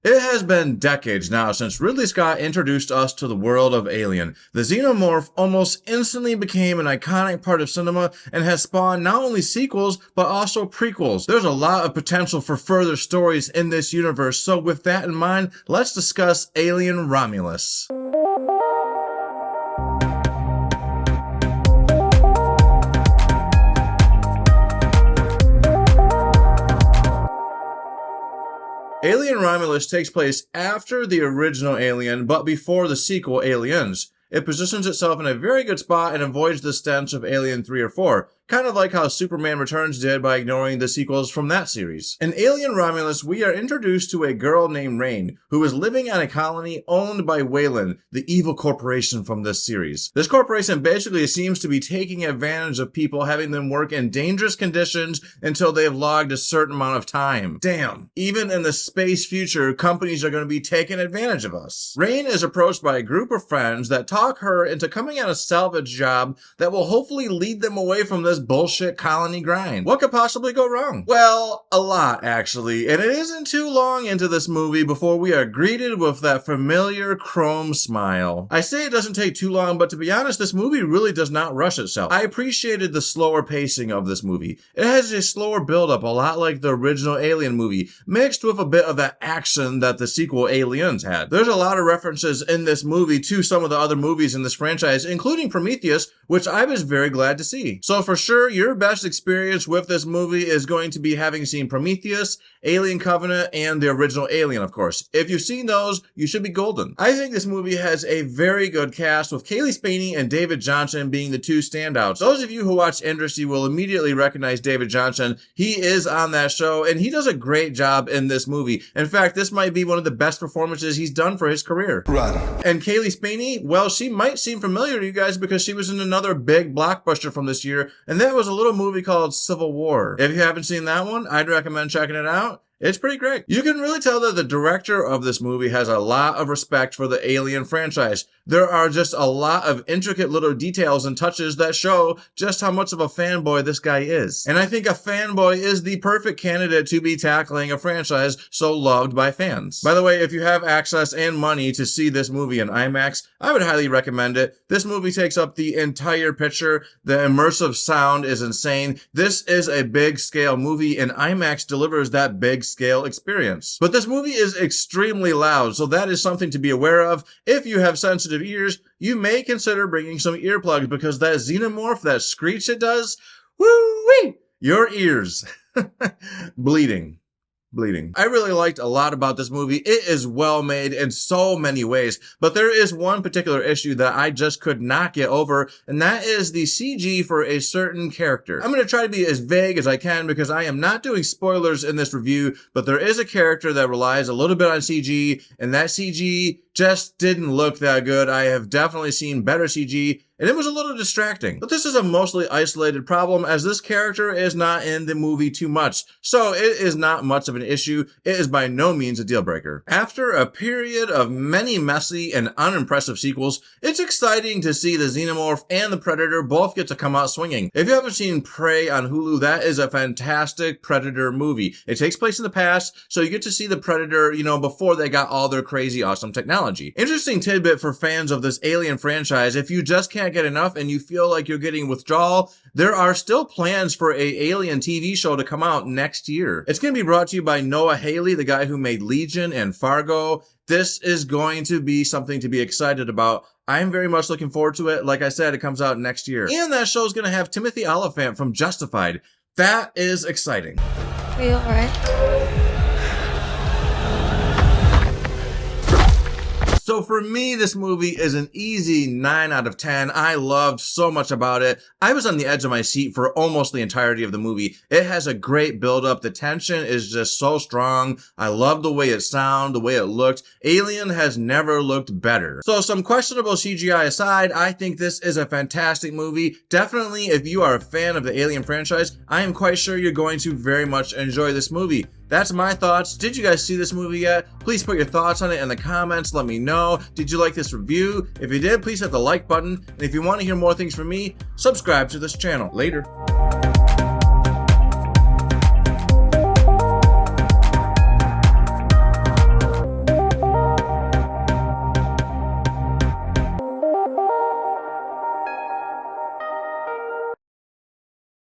It has been decades now since Ridley Scott introduced us to the world of Alien. The xenomorph almost instantly became an iconic part of cinema and has spawned not only sequels, but also prequels. There's a lot of potential for further stories in this universe, so with that in mind, let's discuss Alien Romulus. Alien Romulus takes place after the original Alien, but before the sequel Aliens. It positions itself in a very good spot and avoids the stench of Alien 3 or 4, kind of like how Superman Returns did by ignoring the sequels from that series. In Alien Romulus, we are introduced to a girl named Rain, who is living on a colony owned by Weyland, the evil corporation from this series. This corporation basically seems to be taking advantage of people, having them work in dangerous conditions until they have logged a certain amount of time. Damn. Even in the space future, companies are going to be taking advantage of us. Rain is approached by a group of friends that talk her into coming on a salvage job that will hopefully lead them away from this bullshit colony grind. What could possibly go wrong? Well, a lot actually, and it isn't too long into this movie before we are greeted with that familiar chrome smile. I say it doesn't take too long, but to be honest, this movie really does not rush itself. I appreciated the slower pacing of this movie. It has a slower build-up, a lot like the original Alien movie, mixed with a bit of that action that the sequel Aliens had. There's a lot of references in this movie to some of the other movies in this franchise, including Prometheus, which I was very glad to see. So for sure, your best experience with this movie is going to be having seen Prometheus, Alien Covenant, and the original Alien, of course. If you've seen those, you should be golden. I think this movie has a very good cast, with Cailee Spaeny and David Jonsson being the two standouts. Those of you who watch Industry will immediately recognize David Jonsson. He is on that show, and he does a great job in this movie. In fact, this might be one of the best performances he's done for his career. Run. And Cailee Spaeny, well, she might seem familiar to you guys because she was in another big blockbuster from this year, and that was a little movie called Civil War. If you haven't seen that one, I'd recommend checking it out. It's pretty great. You can really tell that the director of this movie has a lot of respect for the Alien franchise. There are just a lot of intricate little details and touches that show just how much of a fanboy this guy is. And I think a fanboy is the perfect candidate to be tackling a franchise so loved by fans. By the way, if you have access and money to see this movie in IMAX, I would highly recommend it. This movie takes up the entire picture. The immersive sound is insane. This is a big scale movie, and IMAX delivers that big scale experience. But this movie is extremely loud, so that is something to be aware of. If you have sensitive ears, you may consider bringing some earplugs, because that xenomorph, that screech it does, woo-wee, your ears bleeding. I really liked a lot about this movie. It is well made in so many ways, but there is one particular issue that I just could not get over, and that is the CG for a certain character. I'm going to try to be as vague as I can because I am not doing spoilers in this review, but there is a character that relies a little bit on CG, and that CG just didn't look that good. I have definitely seen better CG, and it was a little distracting. But this is a mostly isolated problem, as this character is not in the movie too much, so it is not much of an issue. It is by no means a deal breaker. After a period of many messy and unimpressive sequels, it's exciting to see the Xenomorph and the Predator both get to come out swinging. If you haven't seen Prey on Hulu, that is a fantastic Predator movie. It takes place in the past, so you get to see the Predator, before they got all their crazy awesome technology. Interesting tidbit for fans of this Alien franchise: if you just can't get enough and you feel like you're getting withdrawal, there are still plans for a Alien TV show to come out next year. It's going to be brought to you by Noah Hawley, the guy who made Legion and Fargo. This is going to be something to be excited about. I'm very much looking forward to it. Like I said, it comes out next year. And that show is going to have Timothy Oliphant from Justified. That is exciting. Are you alright? So for me, this movie is an easy 9 out of 10. I loved so much about it. I was on the edge of my seat for almost the entirety of the movie. It has a great build-up. The tension is just so strong. I love the way it sounded, the way it looked. Alien has never looked better. So some questionable CGI aside, I think this is a fantastic movie. Definitely, if you are a fan of the Alien franchise, I am quite sure you're going to very much enjoy this movie. That's my thoughts. Did you guys see this movie yet? Please put your thoughts on it in the comments. Let me know. Did you like this review? If you did, please hit the like button. And if you want to hear more things from me, subscribe to this channel. Later.